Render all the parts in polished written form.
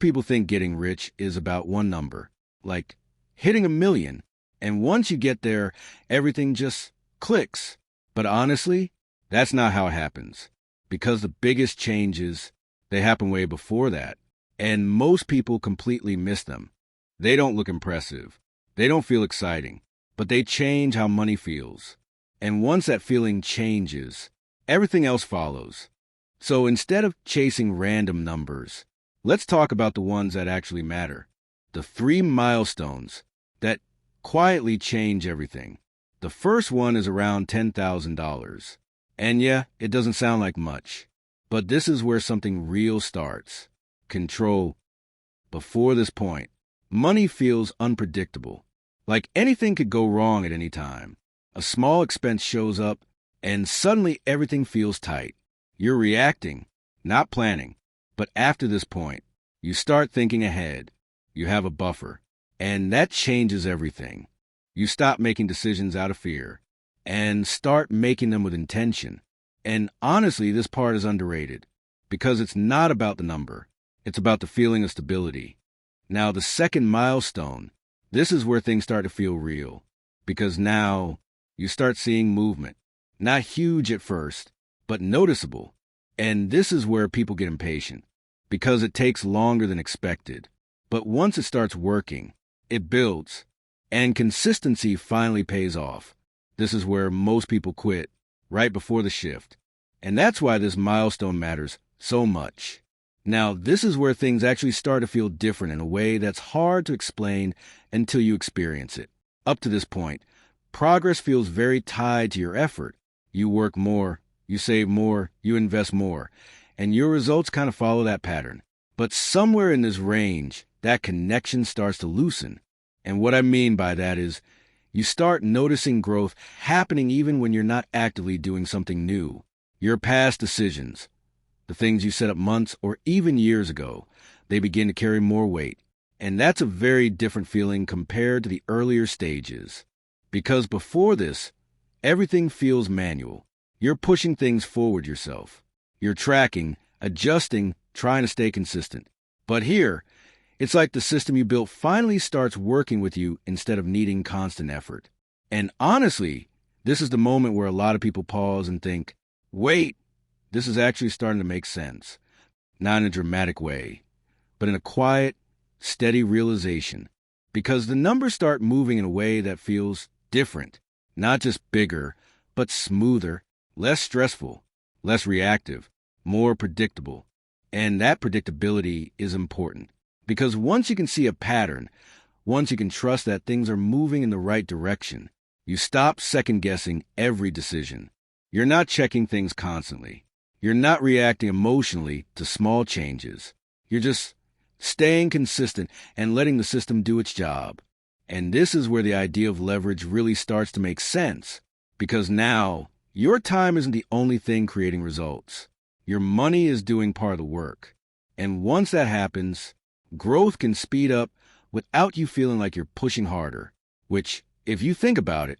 people think getting rich is about one number, like hitting 1 million. And once you get there, everything just clicks. But honestly, that's not how it happens. Because the biggest changes, they happen way before that. And most people completely miss them. They don't look impressive. They don't feel exciting. But they change how money feels. And once that feeling changes, everything else follows. So instead of chasing random numbers, let's talk about the ones that actually matter. The 3 milestones that quietly change everything. The first one is around $10,000. And yeah, it doesn't sound like much. But this is where something real starts. Control. Before this point, money feels unpredictable. Like anything could go wrong at any time. A small expense shows up, and suddenly everything feels tight. You're reacting, not planning. But after this point, you start thinking ahead. You have a buffer. And that changes everything. You stop making decisions out of fear and start making them with intention. And honestly, this part is underrated because it's not about the number. It's about the feeling of stability. Now, the second milestone, this is where things start to feel real because now you start seeing movement. Not huge at first, but noticeable. And this is where people get impatient because it takes longer than expected. But once it starts working, it builds, and consistency finally pays off. This is where most people quit, right before the shift. And that's why this milestone matters so much. Now, this is where things actually start to feel different in a way that's hard to explain until you experience it. Up to this point, progress feels very tied to your effort. You work more, you save more, you invest more, and your results kind of follow that pattern. But somewhere in this range, that connection starts to loosen. And what I mean by that is you start noticing growth happening even when you're not actively doing something new. Your past decisions, the things you set up months or even years ago, they begin to carry more weight. And that's a very different feeling compared to the earlier stages. Because before this, everything feels manual. You're pushing things forward yourself. You're tracking, adjusting, trying to stay consistent. But here, it's like the system you built finally starts working with you instead of needing constant effort. And honestly, this is the moment where a lot of people pause and think, wait, this is actually starting to make sense. Not in a dramatic way, but in a quiet, steady realization. Because the numbers start moving in a way that feels different. Not just bigger, but smoother, less stressful, less reactive, more predictable. And that predictability is important. Because once you can see a pattern, once you can trust that things are moving in the right direction, you stop second-guessing every decision. You're not checking things constantly. You're not reacting emotionally to small changes. You're just staying consistent and letting the system do its job. And this is where the idea of leverage really starts to make sense. Because now, your time isn't the only thing creating results. Your money is doing part of the work. And once that happens, growth can speed up without you feeling like you're pushing harder, which, if you think about it,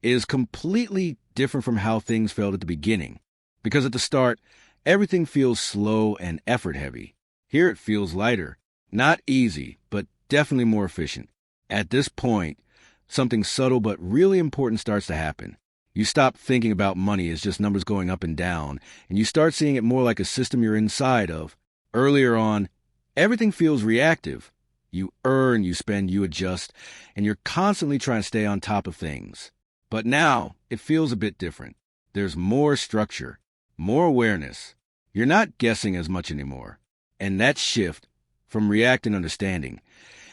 is completely different from how things felt at the beginning. Because at the start, everything feels slow and effort-heavy. Here it feels lighter. Not easy, but definitely more efficient. At this point, something subtle but really important starts to happen. You stop thinking about money as just numbers going up and down, and you start seeing it more like a system you're inside of. Earlier on, everything feels reactive. You earn, you spend, you adjust, and you're constantly trying to stay on top of things. But now, it feels a bit different. There's more structure, more awareness. You're not guessing as much anymore. And that shift from reacting to understanding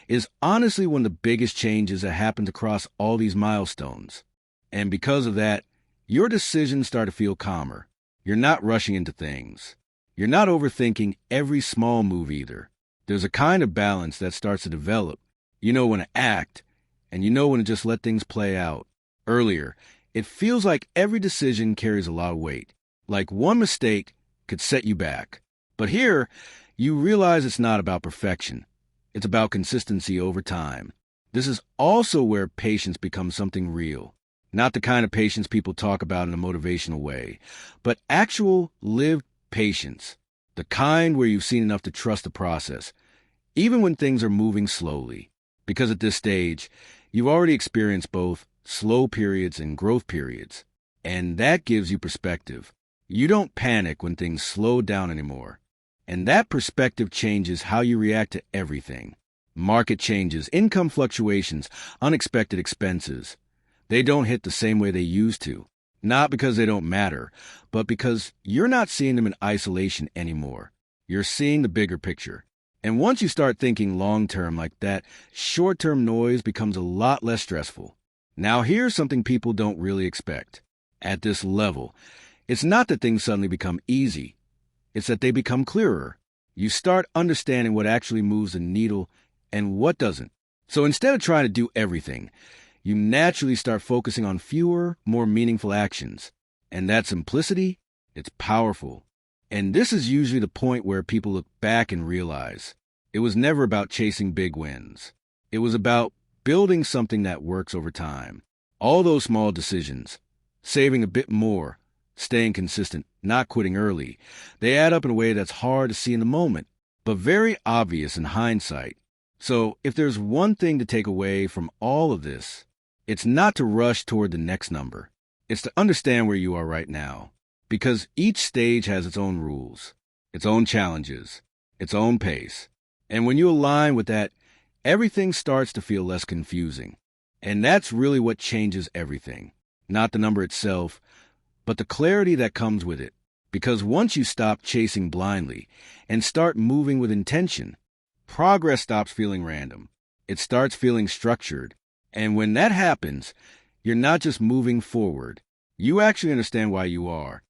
is honestly one of the biggest changes that happened across all these milestones. And because of that, your decisions start to feel calmer. You're not rushing into things. You're not overthinking every small move either. There's a kind of balance that starts to develop. You know when to act, and you know when to just let things play out. Earlier, it feels like every decision carries a lot of weight. Like one mistake could set you back. But here, you realize it's not about perfection. It's about consistency over time. This is also where patience becomes something real. Not the kind of patience people talk about in a motivational way, but actual lived patience. The kind where you've seen enough to trust the process. even when things are moving slowly. Because at this stage, you've already experienced both slow periods and growth periods, and that gives you perspective. You don't panic when things slow down anymore. And that perspective changes how you react to everything. Market changes, income fluctuations, unexpected expenses. They don't hit the same way they used to. Not because they don't matter, but because you're not seeing them in isolation anymore. You're seeing the bigger picture. And once you start thinking long-term like that, short-term noise becomes a lot less stressful. Now here's something people don't really expect. At this level, it's not that things suddenly become easy. It's that they become clearer. You start understanding what actually moves the needle and what doesn't. So instead of trying to do everything, you naturally start focusing on fewer, more meaningful actions. And that simplicity, it's powerful. And this is usually the point where people look back and realize it was never about chasing big wins. It was about building something that works over time. All those small decisions, saving a bit more, staying consistent, not quitting early, they add up in a way that's hard to see in the moment, but very obvious in hindsight. So if there's one thing to take away from all of this, it's not to rush toward the next number. It's to understand where you are right now. Because each stage has its own rules, its own challenges, its own pace. And when you align with that, everything starts to feel less confusing. And that's really what changes everything. Not the number itself, but the clarity that comes with it. Because once you stop chasing blindly and start moving with intention, progress stops feeling random. It starts feeling structured. And when that happens, you're not just moving forward. You actually understand why you are.